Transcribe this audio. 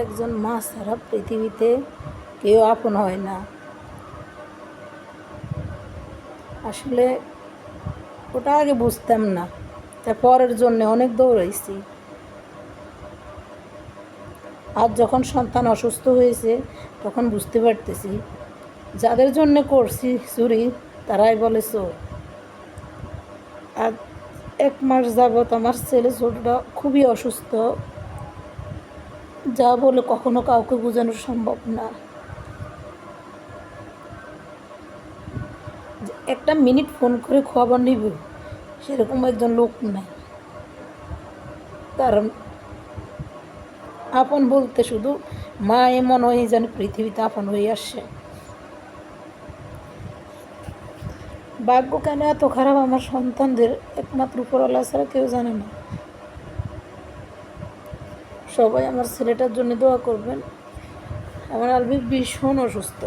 একজন মা ছাড়া পৃথিবীতে কেউ আপন হয় না। আসলে ওটা আগে বুঝতাম না, তার পরের জন্য অনেক দৌড়াইছি। আর যখন সন্তান অসুস্থ হয়েছে তখন বুঝতে পারতেছি যাদের জন্য করছি চুরি তারাই বলে চোর। আর 1 মাস যাবৎ আমার ছেলে ছোটটা খুবই অসুস্থ, যা বলে কখনো কাউকে বোঝানো সম্ভব না। একটা মিনিট ফোন করে খবর নিব সেরকম একজন লোক নাই। কারণ আপন বলতে শুধু মায়ে মনে হয় যেন পৃথিবীতে আপন হয়ে আসে। ভাগ্য কেন এত খারাপ আমার সন্তানদের একমাত্র উপরওয়ালা ছাড়া কেউ জানে না। সবাই আমার ছেলেটার জন্য দোয়া করবেন। আমার আলবি ভীষণ অসুস্থ।